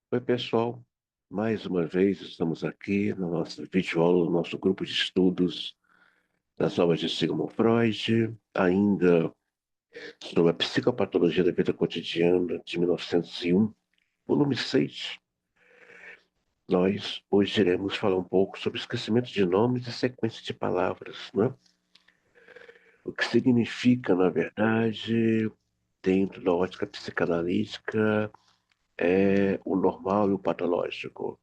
Oi, pessoal. Mais uma vez estamos aqui na nossa videoaula, no nosso grupo de estudos das obras de Sigmund Freud, ainda sobre a psicopatologia da vida cotidiana de 1901, volume 6. Nós hoje iremos falar um pouco sobre esquecimento de nomes e sequência de palavras, né? O que significa, na verdade, dentro da ótica psicanalítica, é o normal e o patológico.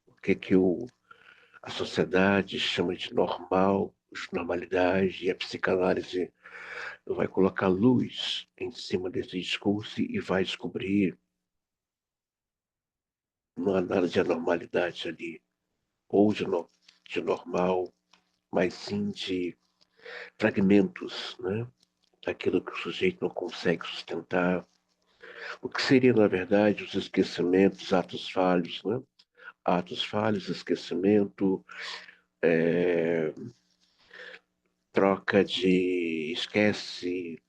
O que a sociedade chama de normal, de normalidade, e a psicanálise vai colocar luz em cima desse discurso e vai descobrir não há nada de anormalidade ali, ou de normal, mas sim de fragmentos, né? Daquilo que o sujeito não consegue sustentar. O que seria, na verdade, os esquecimentos, atos falhos, né? Atos falhos, esquecimento, é, troca de esquece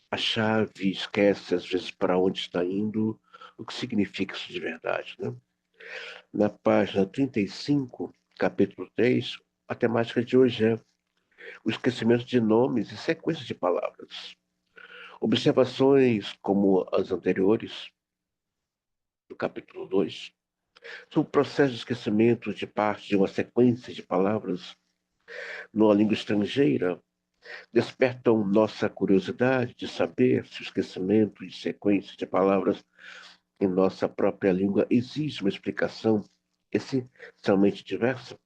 a chave, esquece às vezes para onde está indo, o que significa isso de verdade, né? Na página 35, capítulo 3, a temática de hoje é o esquecimento de nomes e sequências de palavras. Observações como as anteriores, do capítulo 2, sobre o processo de esquecimento de parte de uma sequência de palavras numa língua estrangeira despertam nossa curiosidade de saber se o esquecimento de sequências de palavras em nossa própria língua exige uma explicação essencialmente diversa.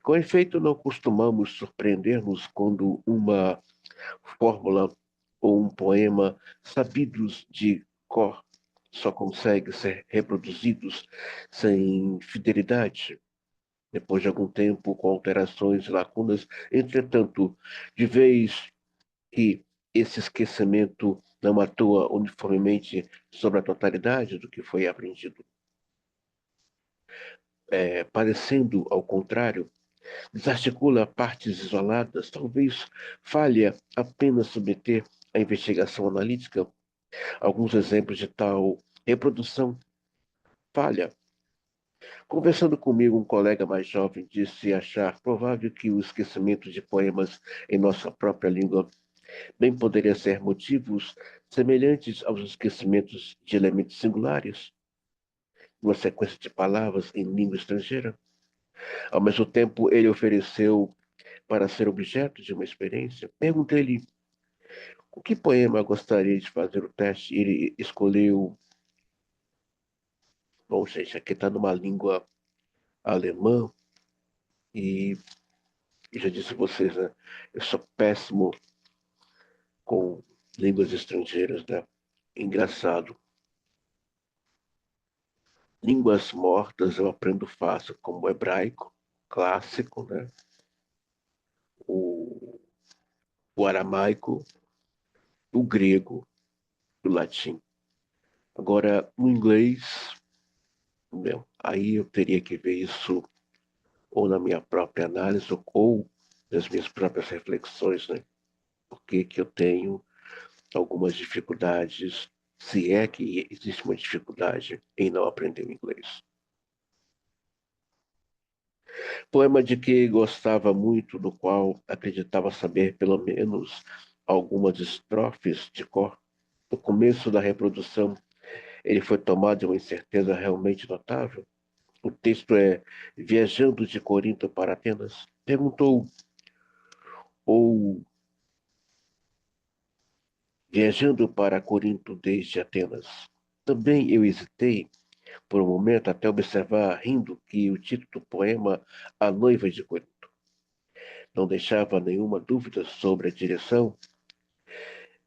Com efeito, não costumamos surpreender-nos quando uma fórmula ou um poema sabidos de cor só consegue ser reproduzidos sem fidelidade, depois de algum tempo, com alterações e lacunas. Entretanto, de vez que esse esquecimento não atua uniformemente sobre a totalidade do que foi aprendido, parecendo, ao contrário, desarticula partes isoladas, talvez falha apenas submeter à investigação analítica. Alguns exemplos de tal reprodução falha. Conversando comigo, um colega mais jovem disse achar provável que o esquecimento de poemas em nossa própria língua bem poderia ser motivos semelhantes aos esquecimentos de elementos singulares, uma sequência de palavras em língua estrangeira. Ao mesmo tempo, ele ofereceu para ser objeto de uma experiência. Perguntei-lhe com que poema gostaria de fazer o teste. Ele escolheu. Bom, gente, aqui está numa língua alemã e eu já disse a vocês, né? Eu sou péssimo com línguas estrangeiras, né? Engraçado. Línguas mortas eu aprendo fácil, como o hebraico, clássico, né? O, o aramaico, o grego, o latim. Agora, o inglês, meu, aí eu teria que ver isso ou na minha própria análise ou nas minhas próprias reflexões, né? Porque que eu tenho algumas dificuldades, se é que existe uma dificuldade em não aprender o inglês. Poema de que gostava muito, do qual acreditava saber pelo menos algumas estrofes de cor. No começo da reprodução, ele foi tomado de uma incerteza realmente notável. O texto é Viajando de Corinto para Atenas. Perguntou, ou Viajando para Corinto desde Atenas. Também eu hesitei por um momento até observar, rindo, que o título do poema A Noiva de Corinto não deixava nenhuma dúvida sobre a direção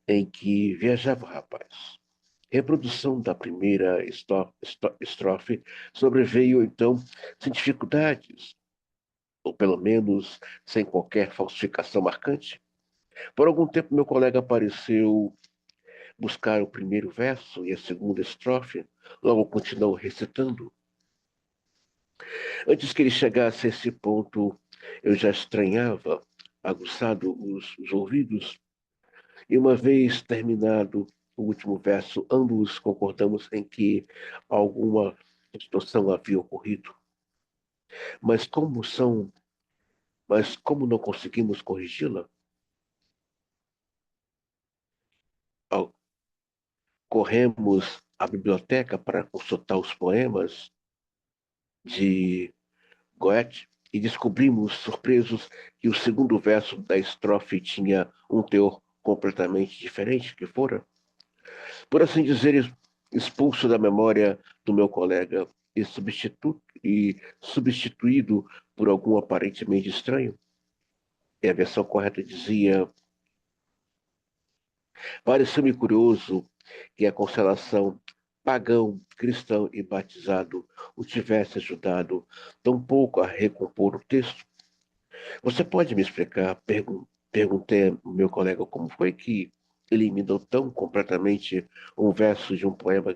em que viajava o rapaz. Reprodução da primeira estrofe sobreveio, então, sem dificuldades, ou pelo menos sem qualquer falsificação marcante. Por algum tempo, meu colega pareceu buscar o primeiro verso e a segunda estrofe, logo continuou recitando. Antes que ele chegasse a esse ponto, eu já estranhava, aguçado os ouvidos, e uma vez terminado, o último verso, ambos concordamos em que alguma distorção havia ocorrido. Mas como são, mas como não conseguimos corrigi-la? Ao- Corremos à biblioteca para consultar os poemas de Goethe e descobrimos, surpresos, que o segundo verso da estrofe tinha um teor completamente diferente que fora, por assim dizer, expulso da memória do meu colega e substituído por algum aparentemente estranho. E a versão correta dizia: pareceu-me curioso que a constelação pagão, cristão e batizado o tivesse ajudado tão pouco a recompor o texto. Você pode me explicar? Perguntei ao meu colega como foi que eliminou tão completamente um verso de um poema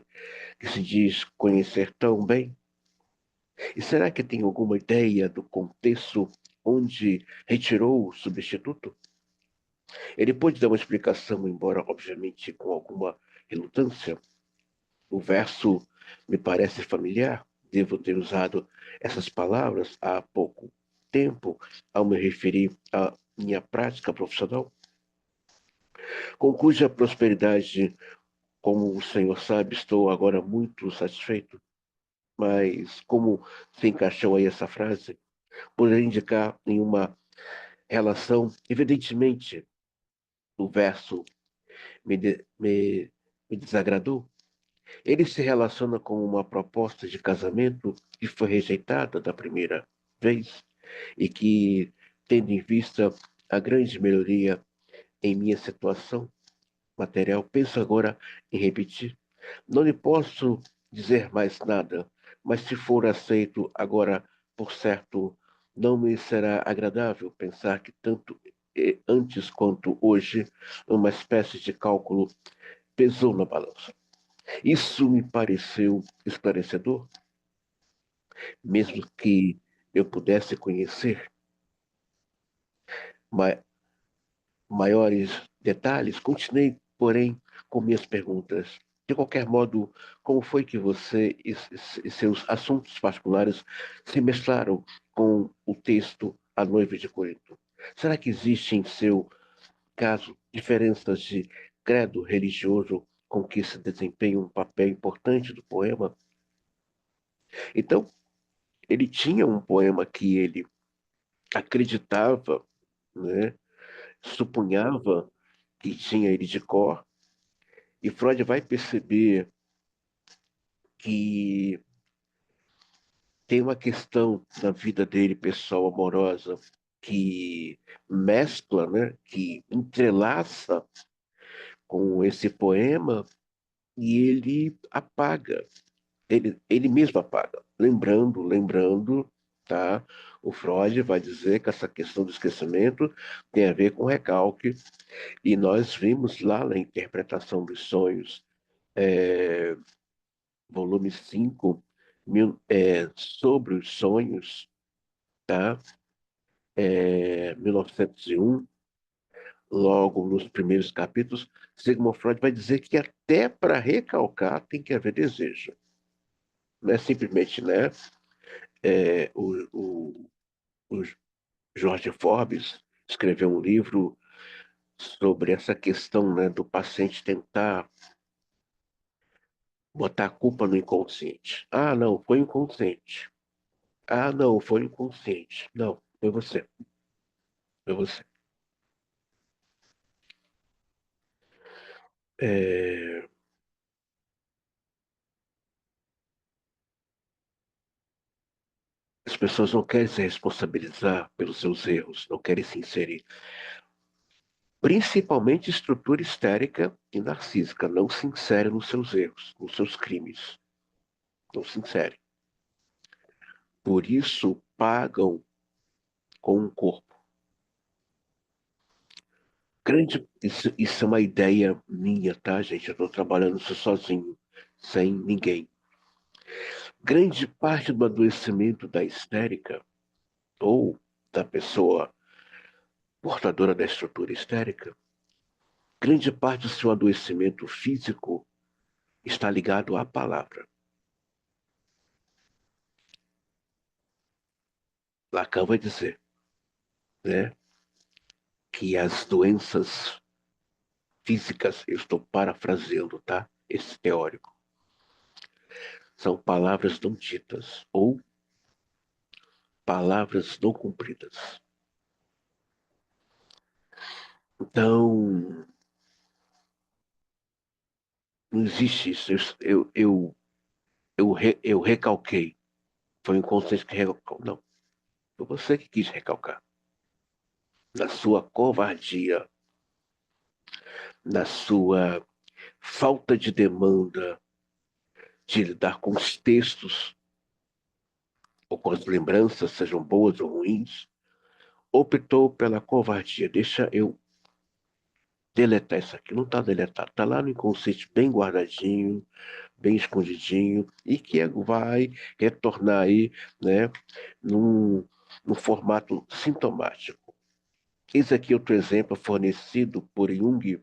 que se diz conhecer tão bem? E será que tem alguma ideia do contexto onde retirou o substituto? Ele pôde dar uma explicação, embora obviamente com alguma relutância. O verso me parece familiar. Devo ter usado essas palavras há pouco tempo ao me referir à minha prática profissional, com cuja prosperidade, como o Senhor sabe, estou agora muito satisfeito. Mas como se encaixou aí essa frase? Poderia indicar nenhuma relação. Evidentemente, o verso me, de- me, me desagradou. Ele se relaciona com uma proposta de casamento que foi rejeitada da primeira vez e que, tendo em vista a grande melhoria em minha situação material, penso agora em repetir. Não lhe posso dizer mais nada, mas se for aceito agora, por certo, não me será agradável pensar que tanto antes quanto hoje, uma espécie de cálculo pesou na balança. Isso me pareceu esclarecedor, mesmo que eu pudesse conhecer ma maiores detalhes, continuei, porém, com minhas perguntas. De qualquer modo, como foi que você e seus assuntos particulares se mesclaram com o texto A Noiva de Corinto? Será que existe em seu caso diferenças de credo religioso com que se desempenha um papel importante do poema? Então, ele tinha um poema que ele acreditava, né, supunhava que tinha ele de cor, e Freud vai perceber que tem uma questão na vida dele, pessoal, amorosa, que mescla, né, que entrelaça com esse poema e ele apaga, ele mesmo apaga. Lembrando, tá? O Freud vai dizer que essa questão do esquecimento tem a ver com recalque, e nós vimos lá na interpretação dos sonhos, é, volume 5 sobre os sonhos, tá? 1901, logo nos primeiros capítulos, Sigmund Freud vai dizer que até para recalcar tem que haver desejo. Não é simplesmente, né? É, o George Forbes escreveu um livro sobre essa questão, né, do paciente tentar botar a culpa no inconsciente. Ah, não, foi inconsciente. Ah, não, foi inconsciente. Não, foi você. Foi você. É, as pessoas não querem se responsabilizar pelos seus erros, não querem se inserir. Principalmente estrutura histérica e narcísica. Não se insere nos seus erros, nos seus crimes. Não se insere. Por isso, pagam com o corpo. Isso é uma ideia minha, tá, gente? Eu estou trabalhando isso sozinho, sem ninguém. Grande parte do adoecimento da histérica ou da pessoa portadora da estrutura histérica grande parte do seu adoecimento físico está ligado à palavra. Lacan vai dizer, né, que as doenças físicas, eu estou parafraseando, tá? Esse teórico, são palavras não ditas ou palavras não cumpridas. Então, não existe isso. Eu recalquei. Foi o inconsciente que recalcou. Não, foi você que quis recalcar. Na sua covardia, na sua falta de demanda de lidar com os textos ou com as lembranças, sejam boas ou ruins, optou pela covardia. Deixa eu deletar isso aqui. Não está deletado, está lá no inconsciente bem guardadinho, bem escondidinho, e que vai retornar aí, né, num, num formato sintomático. Eis aqui outro exemplo fornecido por Jung,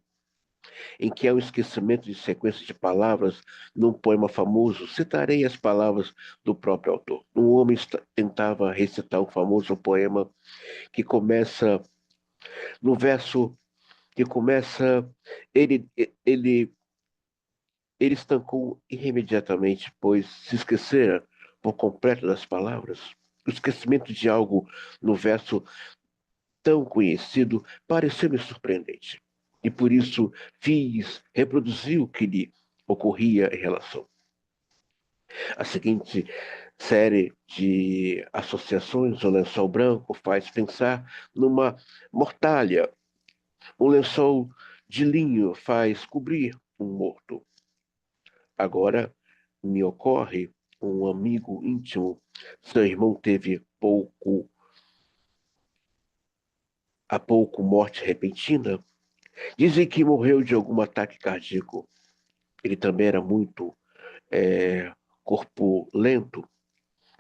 em que há um esquecimento de sequência de palavras num poema famoso. Citarei as palavras do próprio autor. Um homem tentava recitar um famoso poema que começa no verso que começa ele ele ele estancou imediatamente, pois se esquecera por completo das palavras. O esquecimento de algo no verso tão conhecido pareceu-me surpreendente. E por isso reproduzi o que lhe ocorria em relação. A seguinte série de associações, o lençol branco faz pensar numa mortalha. O lençol de linho faz cobrir um morto. Agora me ocorre um amigo íntimo. Seu irmão teve há pouco morte repentina. Dizem que morreu de algum ataque cardíaco. Ele também era muito corpulento.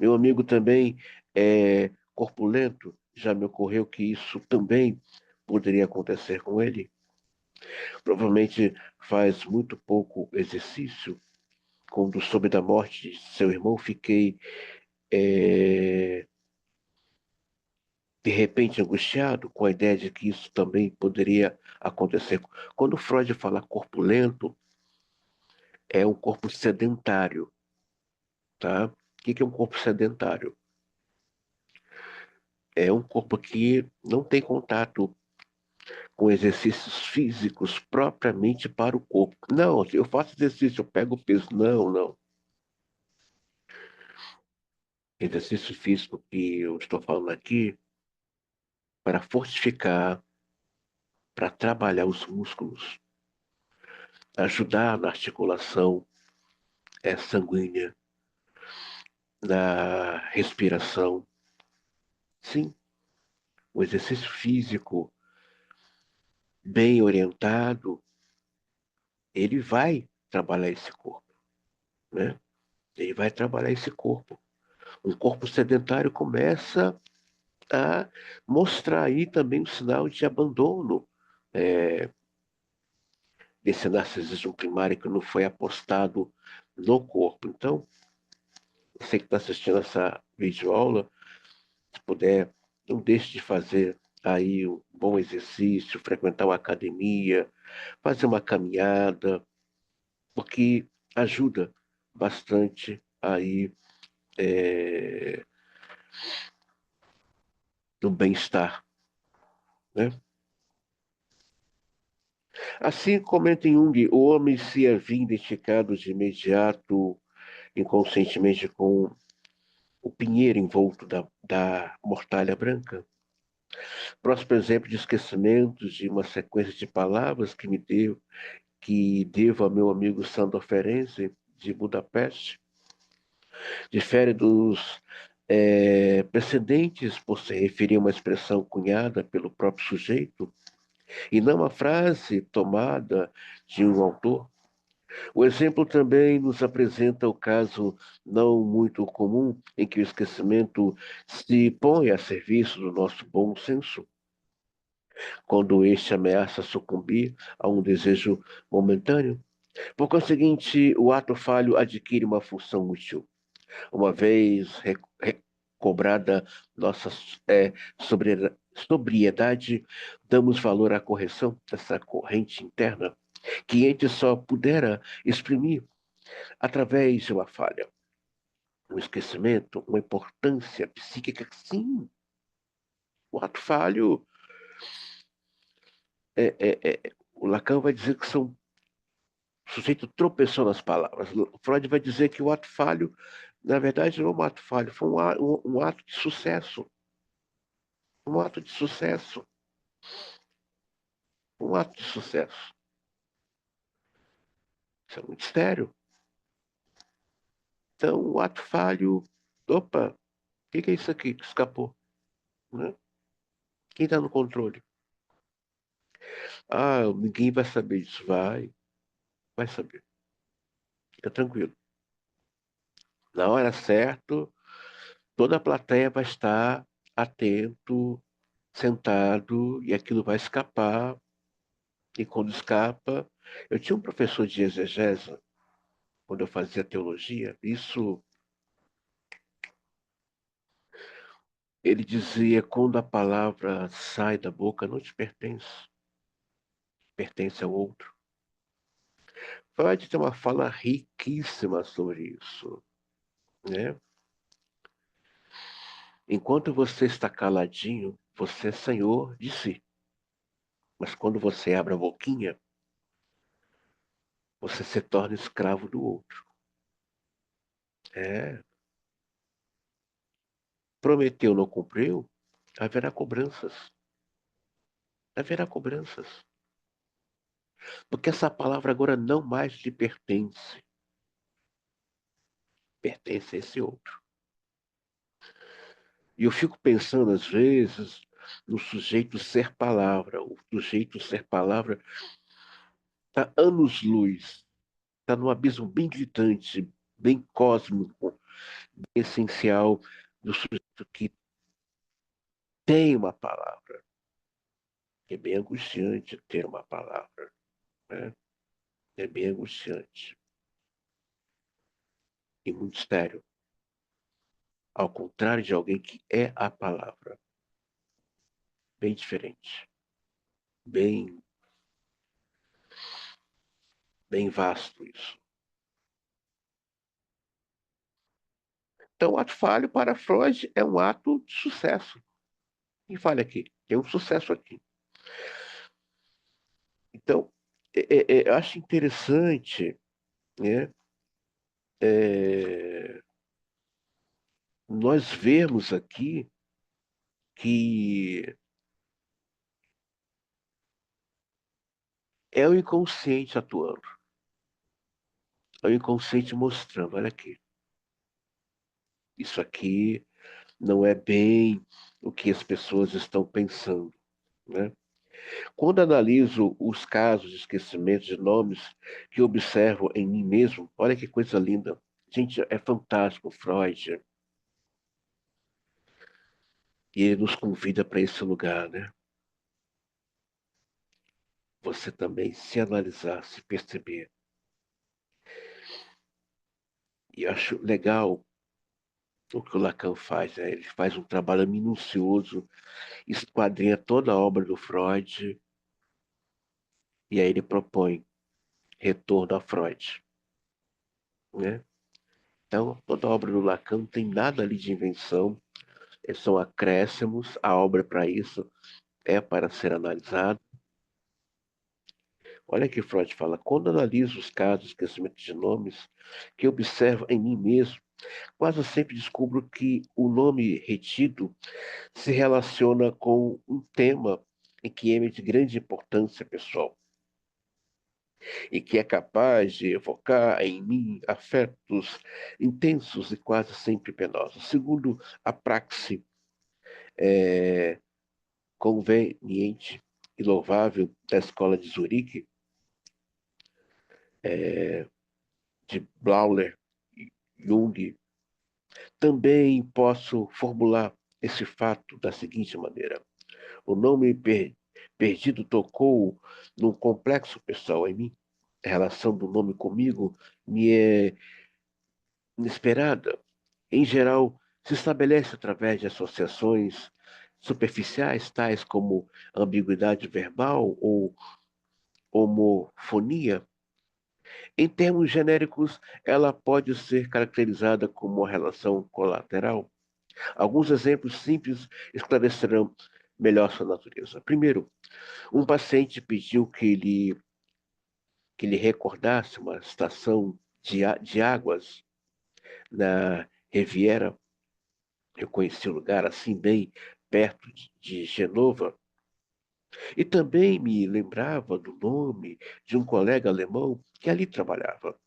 Meu amigo também é corpulento. Já me ocorreu que isso também poderia acontecer com ele. Provavelmente faz muito pouco exercício. Quando soube da morte de seu irmão, fiquei de repente angustiado com a ideia de que isso também poderia acontecer. Quando Freud fala corpulento, é um corpo sedentário, tá? O que é um corpo sedentário? É um corpo que não tem contato com exercícios físicos propriamente para o corpo. Não, eu faço exercício, eu pego peso. Não, não. Exercício físico que eu estou falando aqui para fortificar, para trabalhar os músculos, ajudar na articulação sanguínea, na respiração. Sim, o exercício físico bem orientado, ele vai trabalhar esse corpo, né? Ele vai trabalhar esse corpo. Um corpo sedentário começa a mostrar aí também um sinal de abandono é, desse narcisismo primário que não foi apostado no corpo. Então, você que está assistindo essa videoaula, se puder, não deixe de fazer aí um bom exercício, frequentar uma academia, fazer uma caminhada, porque ajuda bastante aí no bem-estar, né? Assim comenta Jung, o homem se havia identificado de imediato, inconscientemente, com o pinheiro envolto da mortalha branca. Próximo exemplo de esquecimentos de uma sequência de palavras que devo ao meu amigo Sandor Ferenczi, de Budapeste, difere dos precedentes por se referir a uma expressão cunhada pelo próprio sujeito e não a frase tomada de um autor. O exemplo também nos apresenta o caso não muito comum em que o esquecimento se põe a serviço do nosso bom senso. quando este ameaça sucumbir a um desejo momentâneo. Por conseguinte, o ato falho adquire uma função útil. Uma vez recobrada nossa sobriedade, damos valor à correção dessa corrente interna que antes só pudera exprimir através de uma falha, um esquecimento, uma importância psíquica. Sim, o ato falho, o Lacan vai dizer que são o sujeito tropeçou nas palavras. Freud vai dizer que o ato falho, na verdade, não é um ato falho, foi um ato de sucesso. Um ato de sucesso. Um ato de sucesso. Isso é muito sério. Então, o ato falho. Opa, o que é isso aqui que escapou? Né? Quem está no controle? Ah, ninguém vai saber disso. Vai saber. Fica tranquilo. Na hora certa, toda a plateia vai estar atento, sentado, e aquilo vai escapar. E quando escapa, eu tinha um professor de exegese, quando eu fazia teologia, isso ele dizia: quando a palavra sai da boca, não te pertence, pertence ao outro. Freud tem uma fala riquíssima sobre isso, né? Enquanto você está caladinho, você é senhor de si. Mas quando você abre a boquinha, você se torna escravo do outro. É. Prometeu, não cumpriu, haverá cobranças. Haverá cobranças. Porque essa palavra agora não mais lhe pertence. Pertence a esse outro. E eu fico pensando, às vezes, no sujeito ser palavra. O sujeito ser palavra está anos-luz, está num abismo bem gritante, bem cósmico, bem essencial do sujeito que tem uma palavra. É bem angustiante ter uma palavra, né? É bem angustiante e muito sério. Ao contrário de alguém que é a palavra. Bem diferente. Bem, bem vasto isso. Então, o ato falho para Freud é um ato de sucesso. Quem falha aqui? Tem um sucesso aqui. Então, eu acho interessante, né, é, nós vermos aqui que é o inconsciente atuando. É o inconsciente mostrando, olha aqui. Isso aqui não é bem o que as pessoas estão pensando, né? Quando analiso os casos de esquecimento de nomes que observo em mim mesmo, olha que coisa linda. Gente, é fantástico, Freud. E ele nos convida para esse lugar, né? Você também se analisar, se perceber. E eu acho legal o que o Lacan faz, né? Ele faz um trabalho minucioso, esquadrinha toda a obra do Freud, e aí ele propõe retorno a Freud, né? Então, toda a obra do Lacan não tem nada ali de invenção, são acréscimos, a obra é para isso, é para ser analisada. Olha que Freud fala: quando analiso os casos de esquecimento de nomes que observo em mim mesmo, quase sempre descubro que o nome retido se relaciona com um tema em que é de grande importância pessoal e que é capaz de evocar em mim afetos intensos e quase sempre penosos. Segundo a praxe é, conveniente e louvável da escola de Zurique, de Blauler e Jung, também posso formular esse fato da seguinte maneira: o nome perdido tocou num complexo pessoal em mim. A relação do nome comigo me é inesperada. Em geral, se estabelece através de associações superficiais, tais como ambiguidade verbal ou homofonia. Em termos genéricos, ela pode ser caracterizada como uma relação colateral. Alguns exemplos simples esclarecerão melhor sua natureza. Primeiro, um paciente pediu que lhe recordasse uma estação de águas na Riviera. Eu conheci o lugar assim bem perto de Genova. E também me lembrava do nome de um colega alemão que ali trabalhava.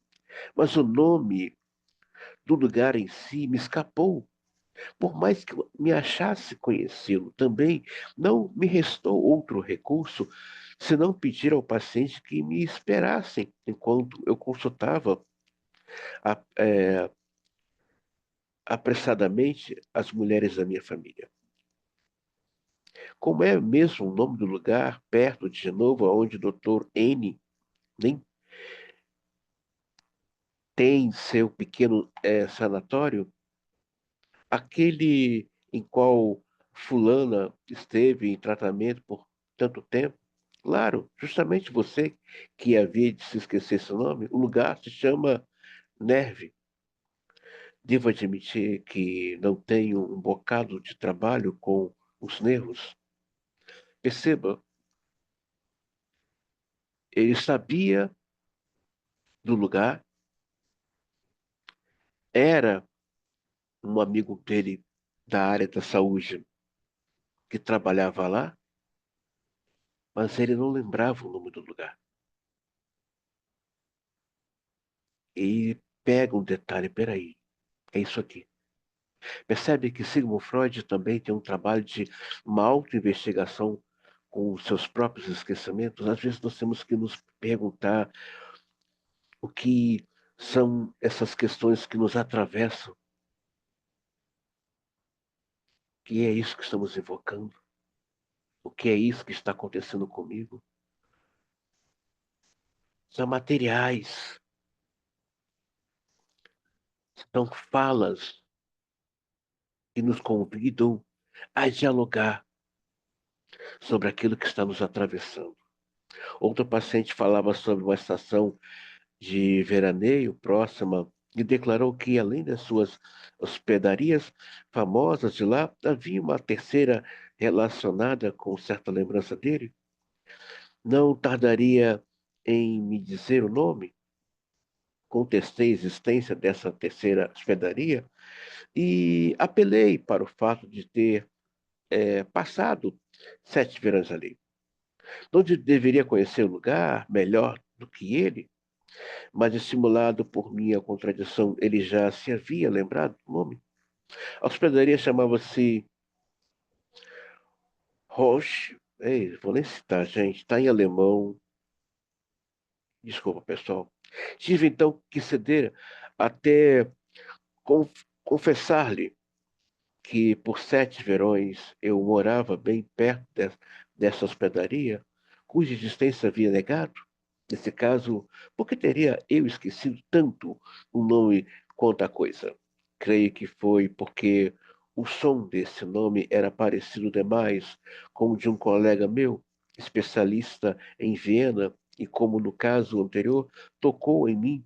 Mas o nome do lugar em si me escapou. Por mais que eu me achasse conhecê-lo também, não me restou outro recurso senão pedir ao paciente que me esperassem enquanto eu consultava a- é, apressadamente as mulheres da minha família. Como é mesmo o nome do lugar, perto de Genova, onde o Dr. N nem tem seu pequeno sanatório? Aquele em qual fulana esteve em tratamento por tanto tempo? Claro, justamente você que havia de se esquecer esse nome, o lugar se chama Nerve. Devo admitir que não tenho um bocado de trabalho com os nervos. Perceba, ele sabia do lugar, era um amigo dele da área da saúde que trabalhava lá, mas ele não lembrava o nome do lugar. E pega um detalhe, peraí, é isso aqui. Percebe que Sigmund Freud também tem um trabalho de uma autoinvestigação com os seus próprios esquecimentos? Às vezes nós temos que nos perguntar o que são essas questões que nos atravessam, que é isso que estamos invocando, o que é isso que está acontecendo comigo. São materiais, são falas que nos convidam a dialogar sobre aquilo que está nos atravessando. Outro paciente falava sobre uma estação de veraneio próxima e declarou que, além das suas hospedarias famosas de lá, havia uma terceira relacionada com certa lembrança dele. Não tardaria em me dizer o nome. Contestei a existência dessa terceira hospedaria e apelei para o fato de ter passado 7 verões ali. Onde deveria conhecer o lugar melhor do que ele, mas estimulado por minha contradição, ele já se havia lembrado do nome. A hospedaria chamava-se Roche. Ei, vou nem citar, gente, está em alemão. Desculpa, pessoal. Tive então que ceder até confessar-lhe que por 7 verões eu morava bem perto dessa hospedaria, cuja existência havia negado. Nesse caso, por que teria eu esquecido tanto o nome quanto a coisa? Creio que foi porque o som desse nome era parecido demais com o de um colega meu, especialista em Viena, e como no caso anterior, tocou em mim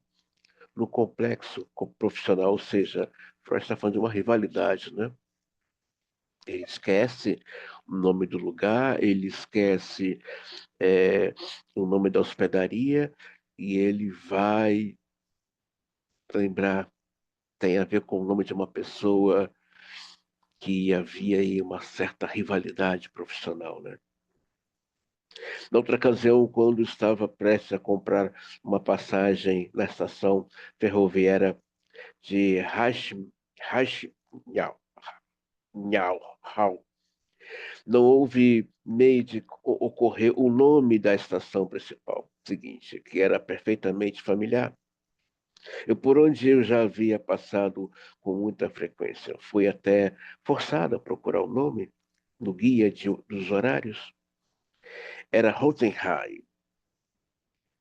no complexo profissional, ou seja, Freud está falando de uma rivalidade, né? Ele esquece o nome do lugar, ele esquece é, o nome da hospedaria e ele vai lembrar, tem a ver com o nome de uma pessoa que havia aí uma certa rivalidade profissional, né? Na outra ocasião, quando estava prestes a comprar uma passagem na estação ferroviária de Hachimyau, não houve meio de ocorrer o nome da estação principal seguinte, que era perfeitamente familiar. Por onde eu já havia passado com muita frequência. Fui até forçado a procurar o nome no guia dos horários. era Rosenheim.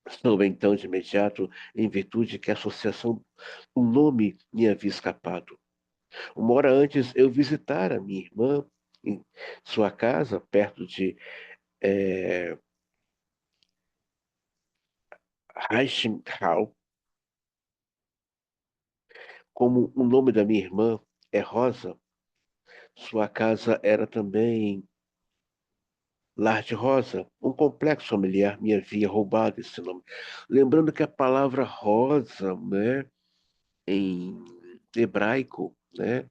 Soube então de imediato, em virtude que a associação, o nome me havia escapado. Uma hora antes eu visitara minha irmã em sua casa, perto de é, Reichenau. Como o nome da minha irmã é Rosa, sua casa era também Lar de Rosa. Um complexo familiar me havia roubado esse nome. Lembrando que a palavra rosa, né, em hebraico, né,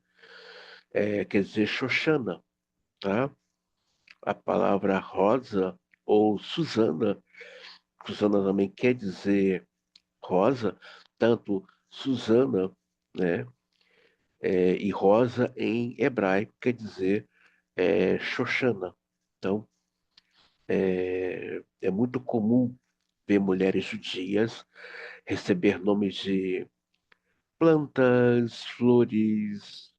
quer dizer Xoxana, tá? A palavra rosa ou Susana, Susana também quer dizer rosa, tanto Susana, né, e rosa em hebraico quer dizer Xoxana. Então, é muito comum ver mulheres judias receber nomes de plantas, flores,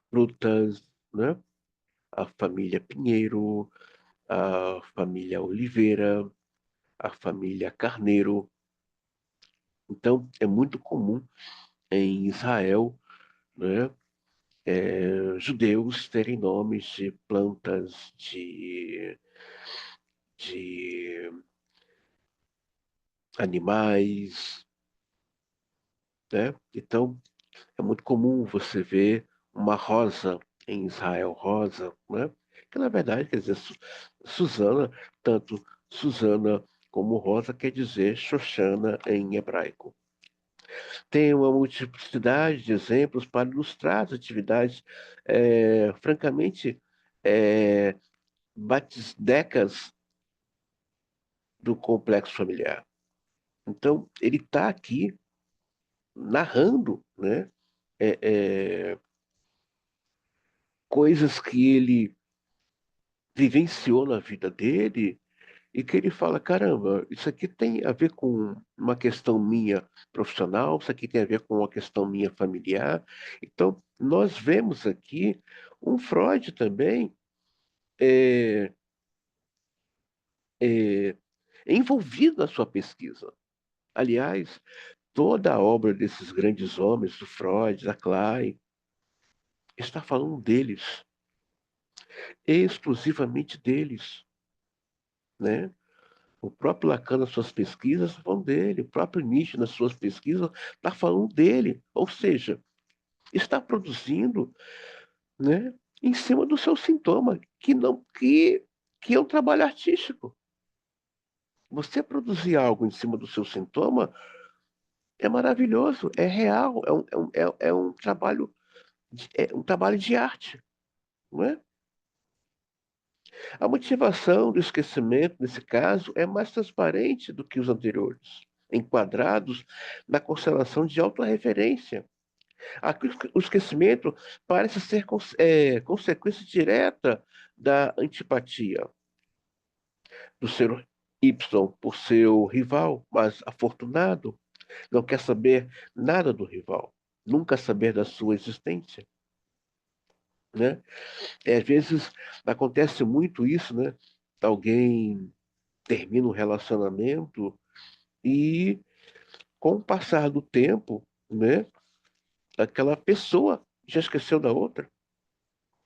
frutas, né? A família Pinheiro, a família Oliveira, a família Carneiro. Então, é muito comum em Israel, né, judeus terem nomes de plantas, de animais, né? Então, é muito comum você ver uma rosa em Israel, rosa, né? Que na verdade quer dizer Susana, tanto Susana como Rosa quer dizer Xoxana em hebraico. Tem uma multiplicidade de exemplos para ilustrar as atividades, francamente, é, batisdecas do complexo familiar. Então, ele está aqui narrando, né, é, é, coisas que ele vivenciou na vida dele e que ele fala, caramba, isso aqui tem a ver com uma questão minha profissional, isso aqui tem a ver com uma questão minha familiar. Então, nós vemos aqui um Freud também é, é, envolvido na sua pesquisa. Aliás, toda a obra desses grandes homens, do Freud, da Klein, está falando deles, exclusivamente deles, né? O próprio Lacan, nas suas pesquisas, está falando dele. O próprio Nietzsche, nas suas pesquisas, está falando dele. Ou seja, está produzindo, né, em cima do seu sintoma, que não que é um trabalho artístico. Você produzir algo em cima do seu sintoma é maravilhoso, é real, é um trabalho, é um trabalho de arte, não é? A motivação do esquecimento, nesse caso, é mais transparente do que os anteriores, enquadrados na constelação de autorreferência. Aqui o esquecimento parece ser consequência direta da antipatia do ser Y por seu rival, mas afortunado, não quer saber nada do rival, nunca saber da sua existência, né? Às vezes acontece muito isso, né? Alguém termina um relacionamento e, com o passar do tempo, né, aquela pessoa já esqueceu da outra.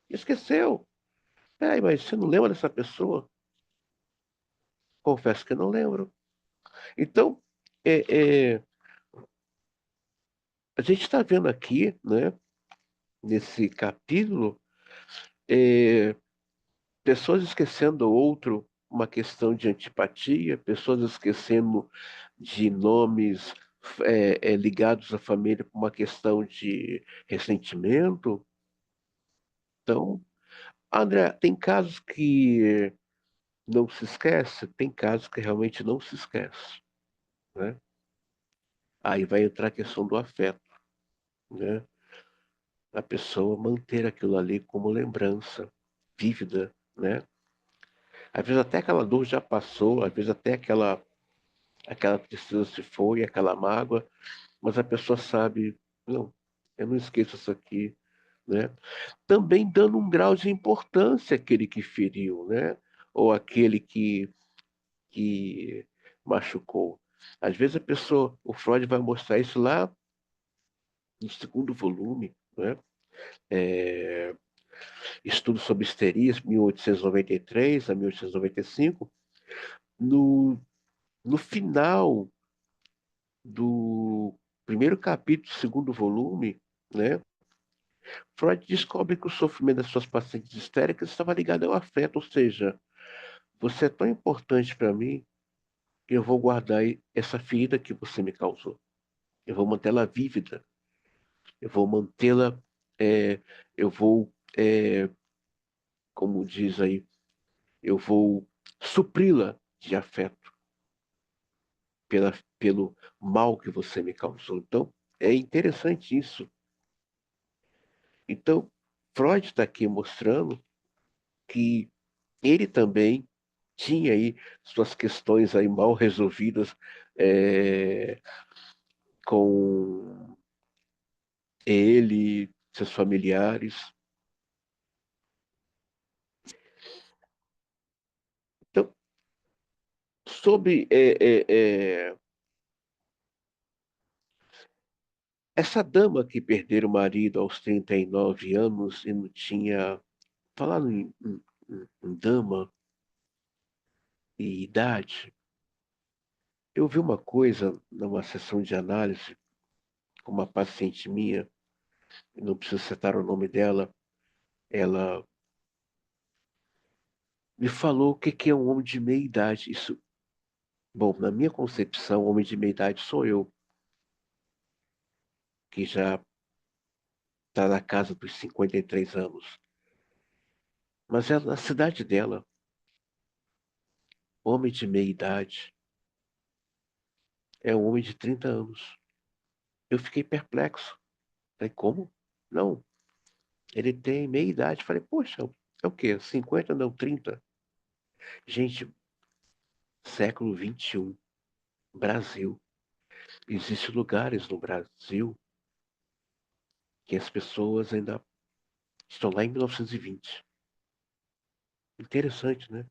Esqueceu. Mas você não lembra dessa pessoa? Confesso que não lembro. Então, é, é, a gente está vendo aqui, né, nesse capítulo, é, pessoas esquecendo o outro, uma questão de antipatia, pessoas esquecendo de nomes ligados à família por uma questão de ressentimento. Então, André, tem casos que não se esquece, tem casos que realmente não se esquece, né? Aí vai entrar a questão do afeto, né? A pessoa manter aquilo ali como lembrança vívida, né? Às vezes até aquela dor já passou, às vezes até aquela tristeza se foi, aquela mágoa, mas a pessoa sabe, não, eu não esqueço isso aqui, né? Também dando um grau de importância àquele que feriu, né? Ou aquele que que machucou. Às vezes o Freud vai mostrar isso lá no segundo volume, né? É, Estudo sobre Histerias, 1893 a 1895. No final do primeiro capítulo do segundo volume, né? Freud descobre que o sofrimento das suas pacientes histéricas estava ligado ao afeto, ou seja, você é tão importante para mim que eu vou guardar essa ferida que você me causou. Eu vou mantê-la vívida. Eu vou mantê-la. é, eu vou, como diz aí, eu vou supri-la de afeto pelo mal que você me causou. Então, é interessante isso. Então, Freud está aqui mostrando que ele também tinha aí suas questões aí mal resolvidas é, com ele, seus familiares. Então, sobre essa dama que perdeu o marido aos 39 anos e não tinha. Falando em dama e idade, eu vi uma coisa numa sessão de análise com uma paciente minha, não preciso citar o nome dela, ela me falou o que que é um homem de meia idade. Isso, bom, na minha concepção, homem de meia idade sou eu, que já está na casa dos 53 anos. Mas ela, na cidade dela, homem de meia idade, é um homem de 30 anos. Eu fiquei perplexo. Falei, como? Não, ele tem meia idade. Falei, poxa, é o quê? 50 não, 30. Gente, século 21, Brasil. Existem lugares no Brasil que as pessoas ainda estão lá em 1920. Interessante, né?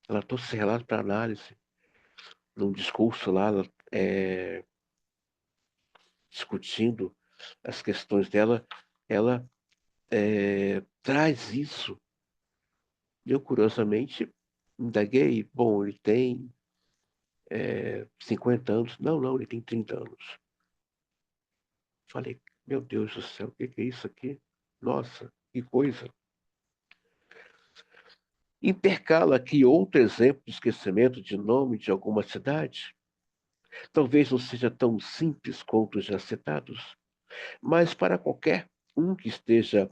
Ela trouxe esse relato para análise, num discurso lá, é, discutindo as questões dela, ela traz isso. Eu, curiosamente, indaguei, bom, ele tem 50 anos. Não, não, ele tem 30 anos. Falei, meu Deus do céu, o que que é isso aqui? Nossa, que coisa. Intercala aqui outro exemplo de esquecimento de nome de alguma cidade. Talvez não seja tão simples quanto os já citados, mas para qualquer um que esteja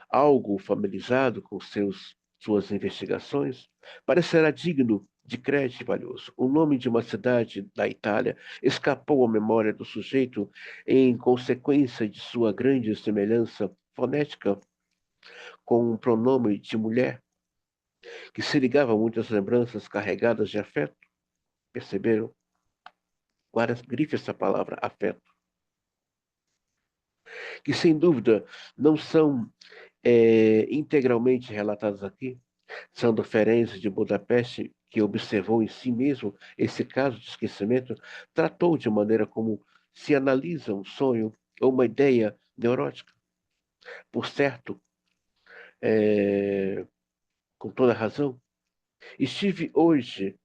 algo familiarizado com suas investigações, parecerá digno de crédito e valioso. O nome de uma cidade da Itália escapou à memória do sujeito em consequência de sua grande semelhança fonética com um pronome de mulher, que se ligava a muitas lembranças carregadas de afeto. Perceberam? Agora grife essa palavra, afeto. Que sem dúvida não são integralmente relatadas aqui. Sandro Ferenczi de Budapeste, que observou em si mesmo esse caso de esquecimento, tratou de maneira como se analisa um sonho ou uma ideia neurótica. Por certo, é, com toda razão, estive hoje,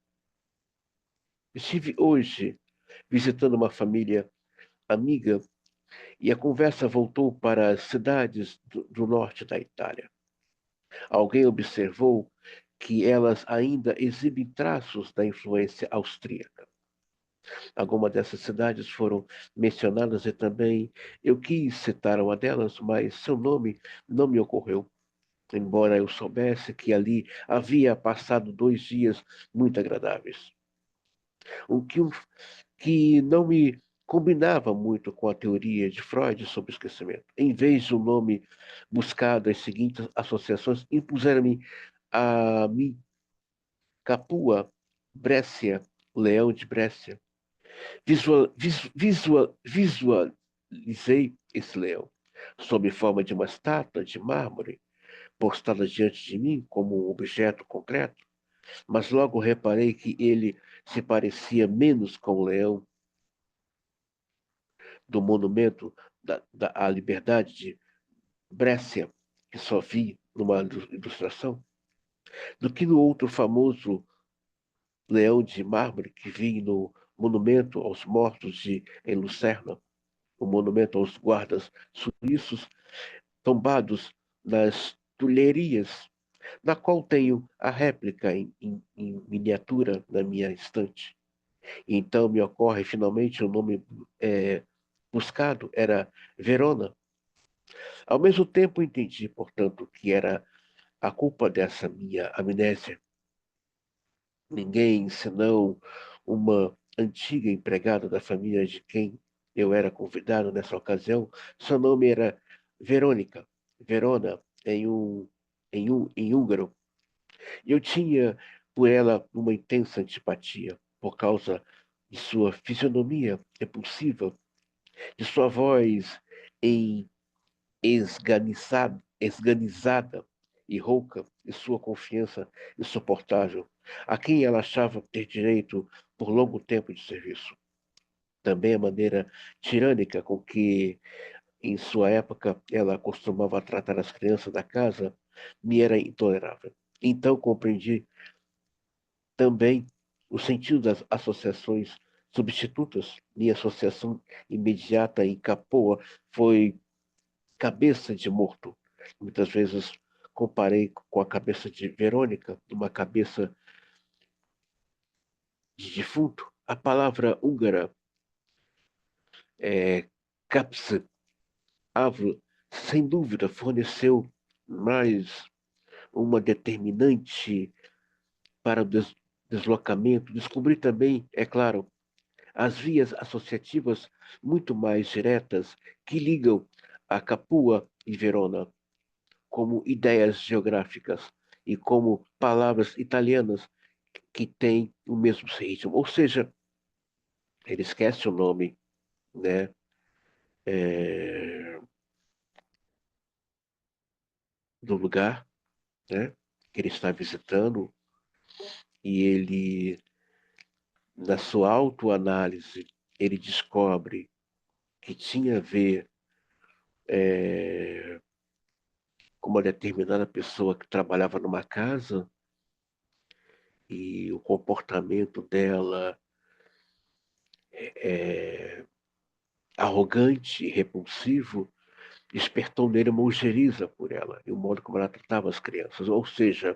estive hoje visitando uma família amiga e a conversa voltou para as cidades do norte da Itália. Alguém observou que elas ainda exibem traços da influência austríaca. Algumas dessas cidades foram mencionadas e também eu quis citar uma delas, mas seu nome não me ocorreu, embora eu soubesse que ali havia passado 2 dias muito agradáveis. O que não me combinava muito com a teoria de Freud sobre o esquecimento. Em vez do nome buscado, as seguintes associações impuseram-me a mim Capua, Brécia, Leão de Brécia. Visualizei esse leão, sob forma de uma estátua de mármore, postada diante de mim como um objeto concreto. mas logo reparei que ele se parecia menos com o leão do monumento à liberdade de Brescia, que só vi numa ilustração, do que no outro famoso leão de mármore que vi no monumento aos mortos em Lucerna, o monumento aos guardas suíços tombados nas tulherias, na qual tenho a réplica em miniatura na minha estante. E então me ocorre finalmente o nome buscado era Verona. Ao mesmo tempo entendi, portanto, que era a culpa dessa minha amnésia. Ninguém, senão uma antiga empregada da família de quem eu era convidado nessa ocasião, seu nome era Verônica, Verona, em húngaro. E eu tinha por ela uma intensa antipatia, por causa de sua fisionomia repulsiva, de sua voz em esganizada e rouca, e sua confiança insuportável, a quem ela achava ter direito por longo tempo de serviço. Também a maneira tirânica com que, em sua época, ela costumava tratar as crianças da casa me era intolerável. Então compreendi também o sentido das associações substitutas. Minha associação imediata em Capoa foi cabeça de morto. Muitas vezes comparei com a cabeça de Verônica, uma cabeça de defunto. A palavra húngara é kapse, avro, sem dúvida forneceu mais uma determinante para o deslocamento. Descobri também, é claro, as vias associativas muito mais diretas que ligam a Capua e Verona como ideias geográficas e como palavras italianas que têm o mesmo ritmo. Ou seja, ele esquece o nome, né, é, do lugar, né, que ele está visitando e ele, na sua autoanálise, ele descobre que tinha a ver é, com uma determinada pessoa que trabalhava numa casa e o comportamento dela é, arrogante e repulsivo despertou nele uma ojeriza por ela e o modo como ela tratava as crianças. Ou seja,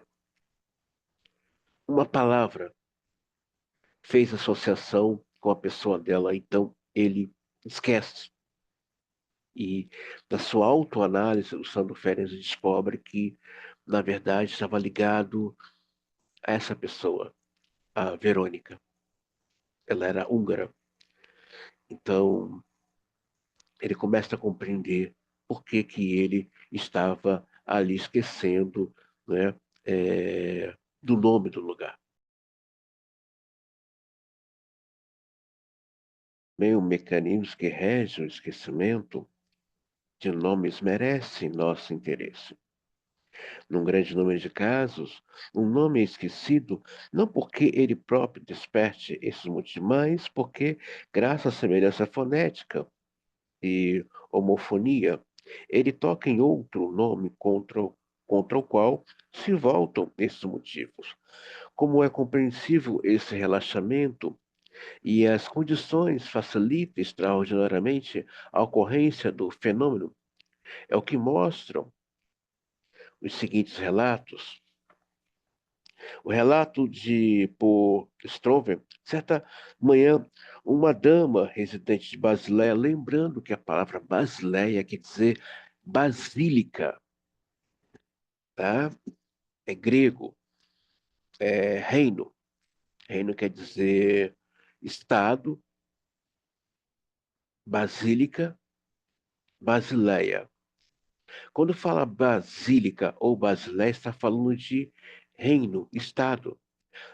uma palavra fez associação com a pessoa dela, então ele esquece. E na sua autoanálise, o Sandro Ferenc descobre que, na verdade, estava ligado a essa pessoa, a Verônica. Ela era húngara. Então, ele começa a compreender por que que ele estava ali esquecendo, né, do nome do lugar. Bem, o mecanismo que rege o esquecimento de nomes merece nosso interesse. Num grande número de casos, um nome é esquecido não porque ele próprio desperte esses motivos, mas porque, graças à semelhança fonética e homofonia, ele toca em outro nome contra o qual se voltam esses motivos. Como é compreensível esse relaxamento e as condições facilitam extraordinariamente a ocorrência do fenômeno, é o que mostram os seguintes relatos. O relato de por Strover, certa manhã, uma dama residente de Basileia, lembrando que a palavra Basileia quer dizer basílica, tá? É grego, é reino. Reino quer dizer estado, basílica, Basileia. Quando fala basílica ou Basileia, está falando de reino, estado.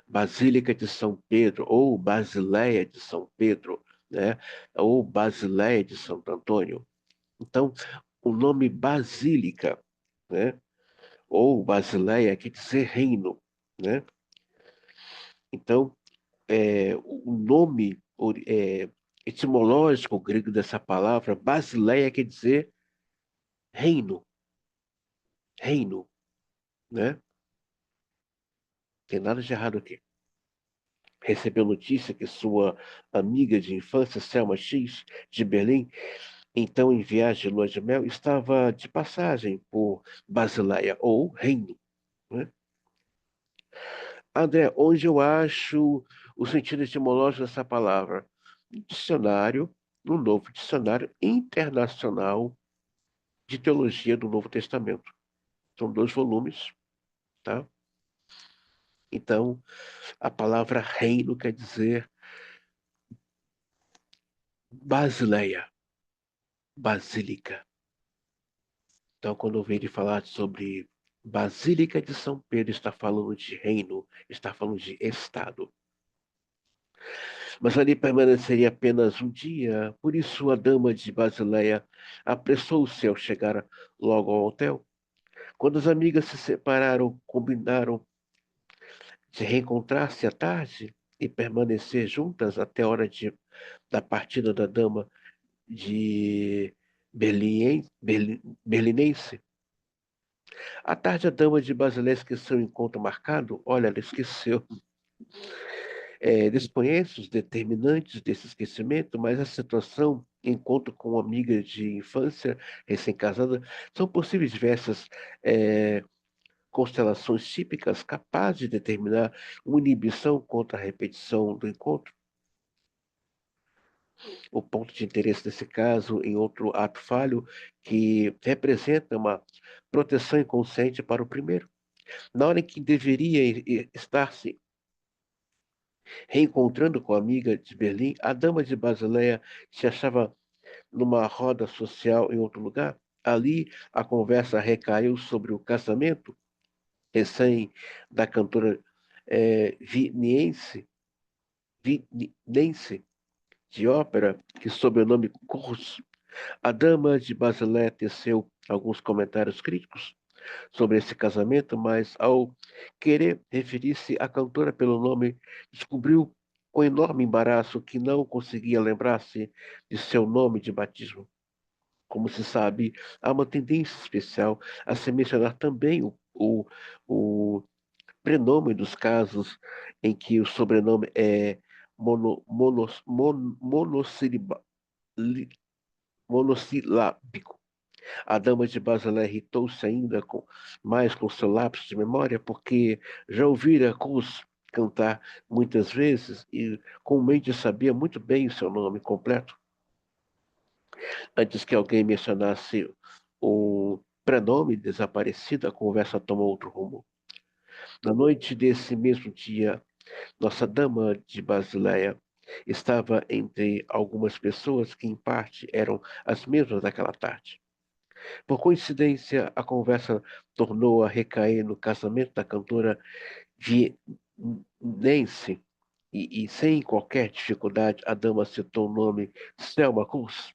Basílica de São Pedro ou Basileia de São Pedro, né? Ou Basileia de Santo Antônio. Então, o nome Basílica, né? Ou Basileia quer dizer reino, né? Então, o nome etimológico grego dessa palavra, Basileia, quer dizer reino, reino, né? Tem nada de errado aqui. Recebeu notícia que sua amiga de infância, Selma X, de Berlim, então em viagem de lua de mel, estava de passagem por Basileia, ou reino, né? André, onde eu acho o sentido etimológico dessa palavra? No dicionário, no novo dicionário internacional de teologia do Novo Testamento. São 2 volumes, tá? Então, a palavra reino quer dizer basileia, basílica. Então, quando eu vejo falar sobre Basílica de São Pedro, está falando de reino, está falando de estado. Mas ali permaneceria apenas um dia, por isso a dama de Basileia apressou-se ao chegar logo ao hotel. Quando as amigas se separaram, combinaram de reencontrar-se à tarde e permanecer juntas até a hora da partida da dama de Berlinense. À tarde, a dama de Basileia esqueceu o encontro marcado. Olha, ela esqueceu. Desconhece os determinantes desse esquecimento, mas a situação, encontro com uma amiga de infância recém-casada, são possíveis diversas é, constelações típicas capazes de determinar uma inibição contra a repetição do encontro. O ponto de interesse nesse caso, em outro ato falho, que representa uma proteção inconsciente para o primeiro. Na hora em que deveria estar se reencontrando com a amiga de Berlim, a dama de Basileia se achava numa roda social em outro lugar. Ali, a conversa recaiu sobre o casamento recém da cantora vinense de ópera, que sob o nome Curso. A dama de Basileia teceu alguns comentários críticos sobre esse casamento, mas ao querer referir-se à cantora pelo nome, descobriu com enorme embaraço que não conseguia lembrar-se de seu nome de batismo. Como se sabe, há uma tendência especial a se mencionar também o prenome dos casos em que o sobrenome é monossiliba- monossilábico. A dama de Basileia irritou-se ainda mais com seu lápis de memória, porque já ouvira Cruz cantar muitas vezes e comumente sabia muito bem o seu nome completo. Antes que alguém mencionasse o prenome desaparecido, a conversa tomou outro rumo. Na noite desse mesmo dia, nossa dama de Basileia estava entre algumas pessoas que, em parte, eram as mesmas daquela tarde. Por coincidência, a conversa tornou a recair no casamento da cantora vienense e sem qualquer dificuldade, a dama citou o nome Selma Cruz.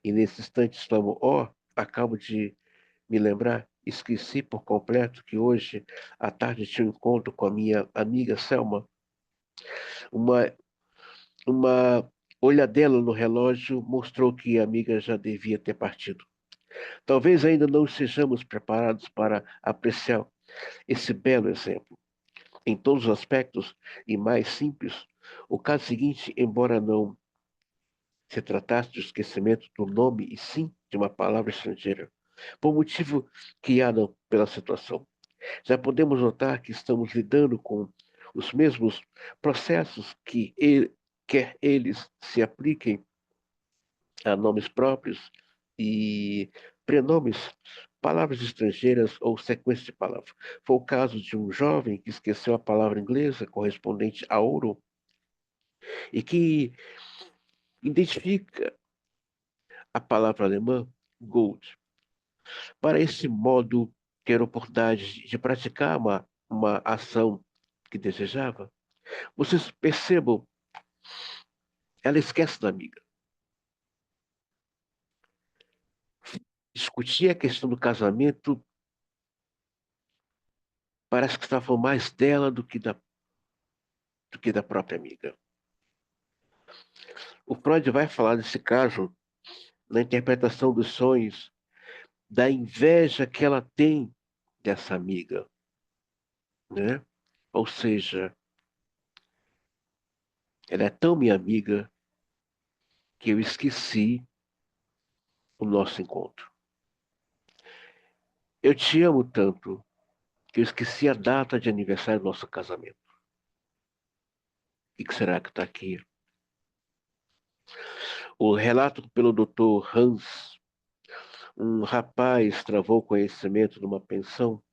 E nesse instante exclamou: Oh, acabo de me lembrar, esqueci por completo que hoje à tarde tinha um encontro com a minha amiga Selma. Uma, uma olhadela no relógio mostrou que a amiga já devia ter partido. Talvez ainda não estejamos preparados para apreciar esse belo exemplo. Em todos os aspectos e mais simples, o caso seguinte, embora não se tratasse do esquecimento do nome e sim de uma palavra estrangeira, por motivo criado pela situação. Já podemos notar que estamos lidando com os mesmos processos quer eles se apliquem a nomes próprios e prenomes, palavras estrangeiras ou sequência de palavras. Foi o caso de um jovem que esqueceu a palavra inglesa correspondente a ouro e que identifica a palavra alemã gold. Para esse modo, ter oportunidade de praticar uma ação que desejava, vocês percebam, ela esquece da amiga. Discutir a questão do casamento parece que estava mais dela do que do que da própria amiga. O Freud vai falar desse caso na interpretação dos sonhos, da inveja que ela tem dessa amiga, né? Ou seja, ela é tão minha amiga que eu esqueci o nosso encontro. Eu te amo tanto que eu esqueci a data de aniversário do nosso casamento. O que será que está aqui? O relato pelo Dr. Hans, um rapaz travou conhecimento numa pensão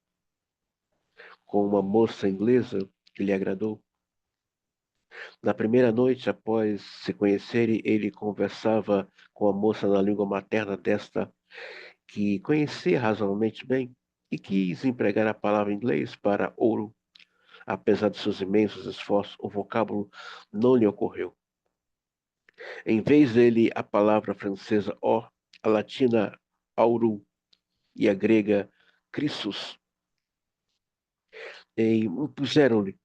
com uma moça inglesa que lhe agradou. Na primeira noite, após se conhecerem, ele conversava com a moça na língua materna desta, que conhecia razoavelmente bem, e quis empregar a palavra inglês para ouro. Apesar de seus imensos esforços, o vocábulo não lhe ocorreu. Em vez dele, a palavra francesa or, a latina auru e a grega crissus, impuseram-lhe.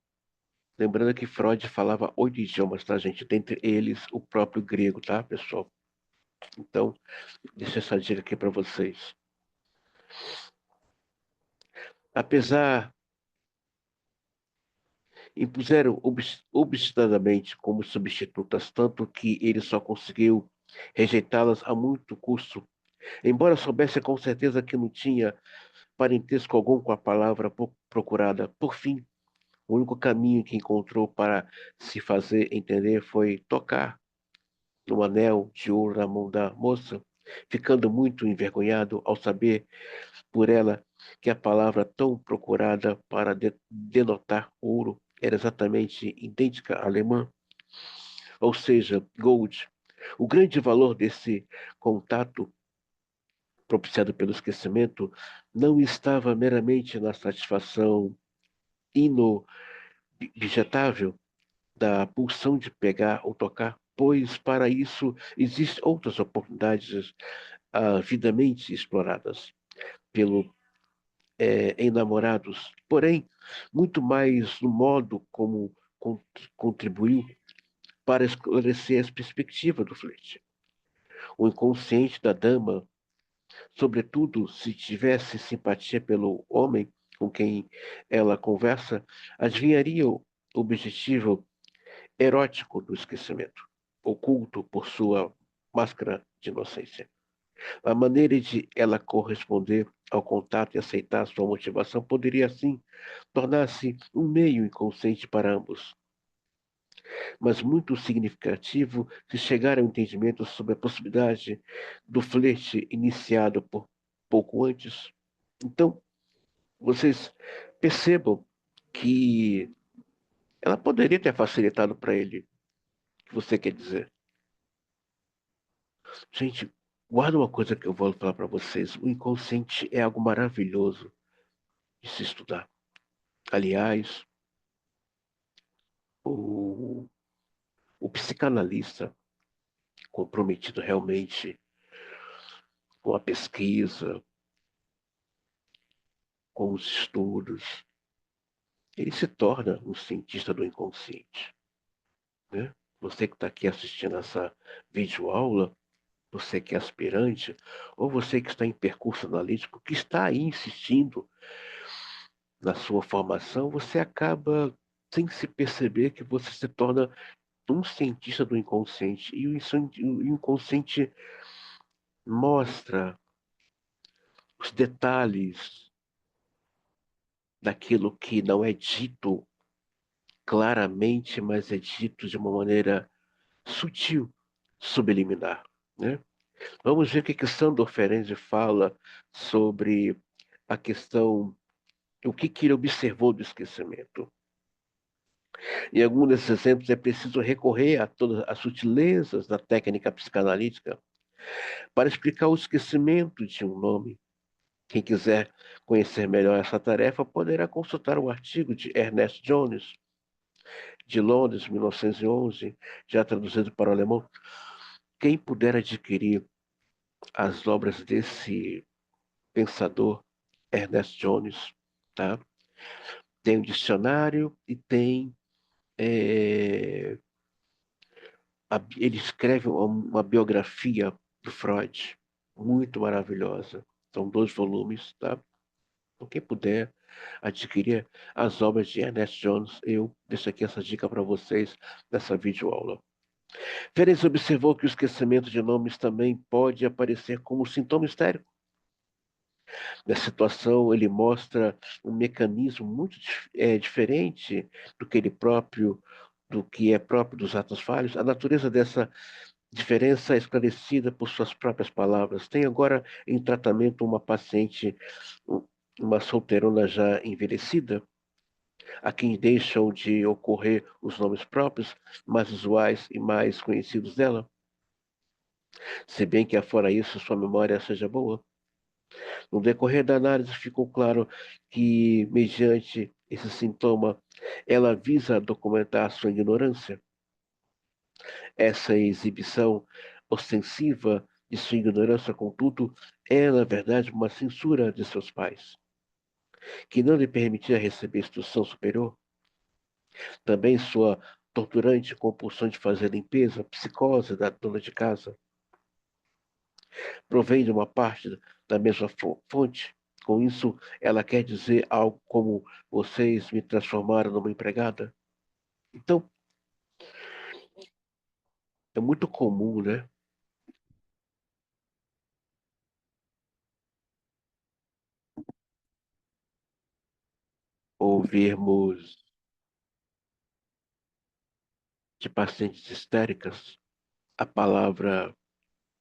Lembrando que Freud falava 8 idiomas, tá, gente? Dentre eles, o próprio grego, tá, pessoal? Então, deixa essa dica aqui para vocês. Apesar, impuseram obstinadamente como substitutas, tanto que ele só conseguiu rejeitá-las a muito custo, embora soubesse com certeza que não tinha parentesco algum com a palavra procurada. Por fim, o único caminho que encontrou para se fazer entender foi tocar no anel de ouro na mão da moça, ficando muito envergonhado ao saber por ela que a palavra tão procurada para denotar ouro era exatamente idêntica à alemã, ou seja, gold. O grande valor desse contato propiciado pelo esquecimento não estava meramente na satisfação inobjetável da pulsão de pegar ou tocar, pois para isso existem outras oportunidades avidamente exploradas pelo enamorados, porém, muito mais no modo como contribuiu para esclarecer as perspectivas do flerte. O inconsciente da dama, sobretudo se tivesse simpatia pelo homem com quem ela conversa, adivinharia o objetivo erótico do esquecimento, oculto por sua máscara de inocência. A maneira de ela corresponder ao contato e aceitar sua motivação poderia, assim, tornar-se um meio inconsciente para ambos, mas muito significativo se chegar ao entendimento sobre a possibilidade do flerte iniciado por pouco antes. Então, vocês percebam que ela poderia ter facilitado para ele, o que você quer dizer. Gente, guarda uma coisa que eu vou falar para vocês. O inconsciente é algo maravilhoso de se estudar. Aliás, o, o psicanalista comprometido realmente com a pesquisa, com os estudos, ele se torna um cientista do inconsciente, né? Você que está aqui assistindo essa videoaula, você que é aspirante, ou você que está em percurso analítico, que está aí insistindo na sua formação, você acaba, sem se perceber, que você se torna um cientista do inconsciente. E o inconsciente mostra os detalhes daquilo que não é dito claramente, mas é dito de uma maneira sutil, subliminar, né? Vamos ver o que Sandor Ferenczi fala sobre a questão, o que ele observou do esquecimento. Em alguns desses exemplos é preciso recorrer a todas as sutilezas da técnica psicanalítica para explicar o esquecimento de um nome. Quem quiser conhecer melhor essa tarefa poderá consultar o artigo de Ernest Jones, de Londres, 1911, já traduzido para o alemão. Quem puder adquirir as obras desse pensador, Ernest Jones, tá? Tem um dicionário e tem é, ele escreve uma biografia do Freud, muito maravilhosa. São 2 volumes, tá? Então, quem puder adquirir as obras de Ernest Jones, eu deixo aqui essa dica para vocês nessa videoaula. Ferenc observou que o esquecimento de nomes também pode aparecer como sintoma histérico. Nessa situação, ele mostra um mecanismo muito diferente do que ele próprio, do que é próprio dos atos falhos. A natureza dessa diferença é esclarecida por suas próprias palavras. Tem agora em tratamento uma paciente, uma solteirona já envelhecida, a quem deixam de ocorrer os nomes próprios, mais usuais e mais conhecidos dela, se bem que afora isso sua memória seja boa. No decorrer da análise ficou claro que, mediante esse sintoma, ela visa documentar sua ignorância. Essa exibição ostensiva de sua ignorância, contudo, é, na verdade, uma censura de seus pais, que não lhe permitia receber instrução superior. Também sua torturante compulsão de fazer limpeza, psicose da dona de casa, provém de uma parte da mesma fonte. Com isso, ela quer dizer algo como: vocês me transformaram numa empregada. Então, é muito comum, né, ouvirmos de pacientes histéricas a palavra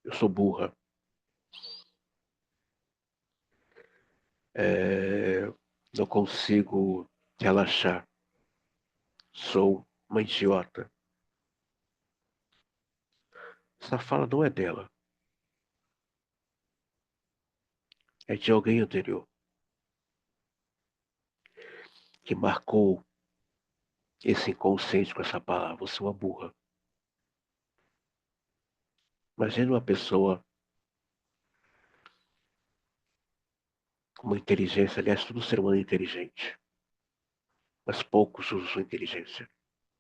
eu sou burra, é, não consigo relaxar, sou uma idiota. Essa fala não é dela, é de alguém anterior, que marcou esse inconsciente com essa palavra, você é uma burra. Imagina uma pessoa com uma inteligência, aliás, todo ser humano é inteligente, mas poucos usam sua inteligência,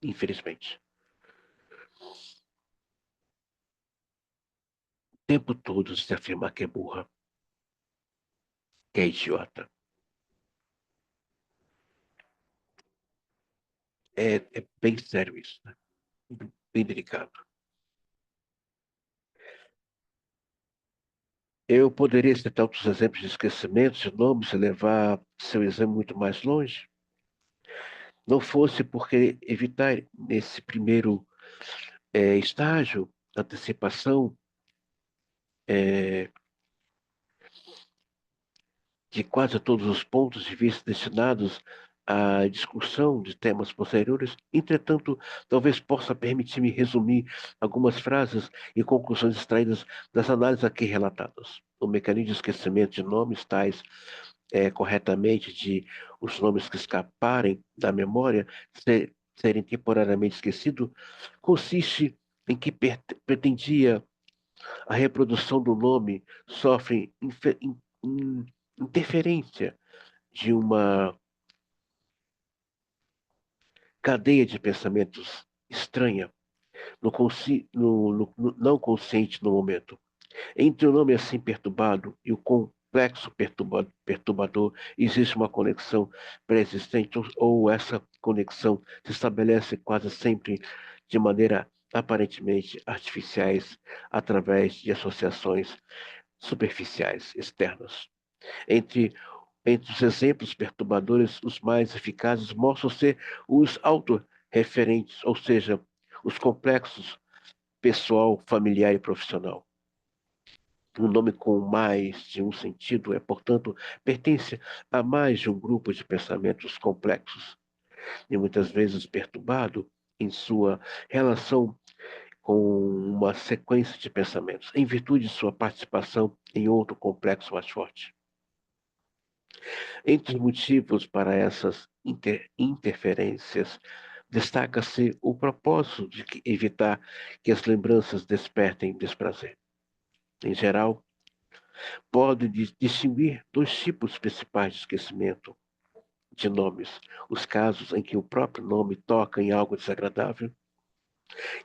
infelizmente. O tempo todo se afirmar que é burra, que é idiota. É bem sério isso, né? Bem delicado. Eu poderia citar outros exemplos de esquecimento de nomes e levar seu exame muito mais longe. Não fosse porque evitar nesse primeiro estágio, antecipação é, de quase todos os pontos de vista destinados à discussão de temas posteriores. Entretanto, talvez possa permitir-me resumir algumas frases e conclusões extraídas das análises aqui relatadas. O mecanismo de esquecimento de nomes tais corretamente de os nomes que escaparem da memória serem temporariamente esquecidos consiste em que pretendia a reprodução do nome sofre interferência de uma cadeia de pensamentos estranha, no não consciente no momento. Entre o nome assim perturbado e o complexo perturbador, existe uma conexão pré-existente, ou essa conexão se estabelece quase sempre de maneira aparentemente artificiais, através de associações superficiais externas. Entre Entre os exemplos perturbadores, os mais eficazes mostram ser os autorreferentes, ou seja, os complexos pessoal, familiar e profissional. Um nome com mais de um sentido portanto, pertence a mais de um grupo de pensamentos complexos e muitas vezes perturbado em sua relação com uma sequência de pensamentos, em virtude de sua participação em outro complexo mais forte. Entre os motivos para essas interferências, destaca-se o propósito de evitar que as lembranças despertem desprazer. Em geral, pode distinguir 2 tipos principais de esquecimento: de nomes, os casos em que o próprio nome toca em algo desagradável,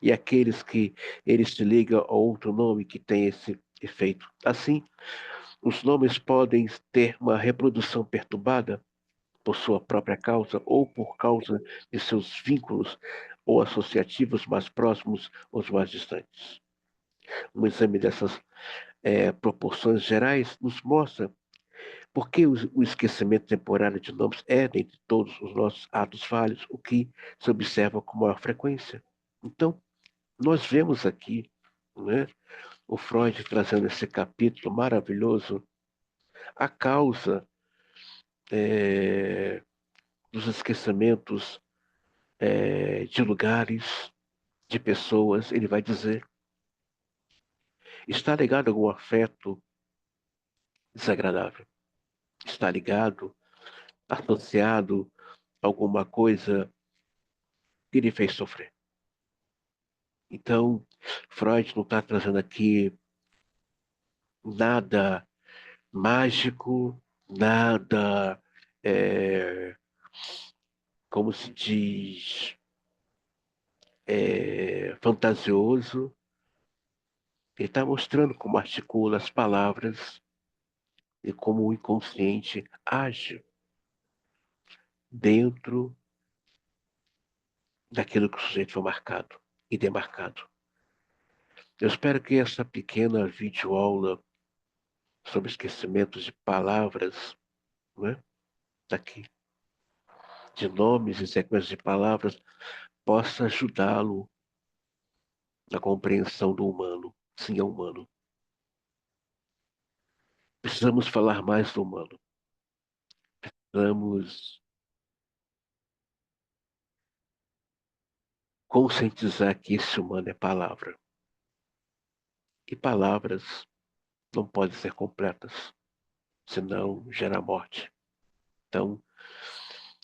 e aqueles que ele se liga a outro nome que tem esse efeito. Assim, os nomes podem ter uma reprodução perturbada por sua própria causa ou por causa de seus vínculos ou associativos mais próximos ou mais distantes. Um exame dessas proporções gerais nos mostra por que o esquecimento temporário de nomes é, dentre todos os nossos atos falhos, o que se observa com maior frequência. Então, nós vemos aqui, né, o Freud trazendo esse capítulo maravilhoso, a causa é, dos esquecimentos de lugares, de pessoas. Ele vai dizer, está ligado a algum afeto desagradável, está ligado, associado a alguma coisa que lhe fez sofrer. Então, Freud não está trazendo aqui nada mágico, nada, é, como se diz, fantasioso. Ele está mostrando como articula as palavras e como o inconsciente age dentro daquilo que o sujeito foi marcado e demarcado. Eu espero que essa pequena videoaula sobre esquecimentos de palavras, né, daqui, de nomes e sequências de palavras, possa ajudá-lo na compreensão do humano. Sim, é humano. Precisamos falar mais do humano. Precisamos conscientizar que esse humano é palavra. E palavras não podem ser completas, senão gera morte. Então,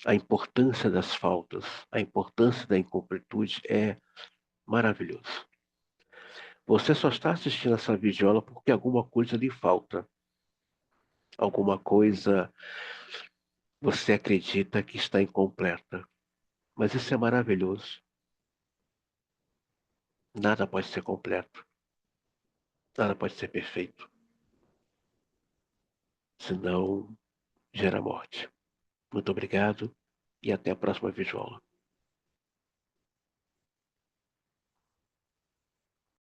a importância das faltas, a importância da incompletude é maravilhoso. Você só está assistindo essa videoaula porque alguma coisa lhe falta. Alguma coisa você acredita que está incompleta. Mas isso é maravilhoso. Nada pode ser completo. Nada pode ser perfeito. Senão gera morte. Muito obrigado e até a próxima videoaula.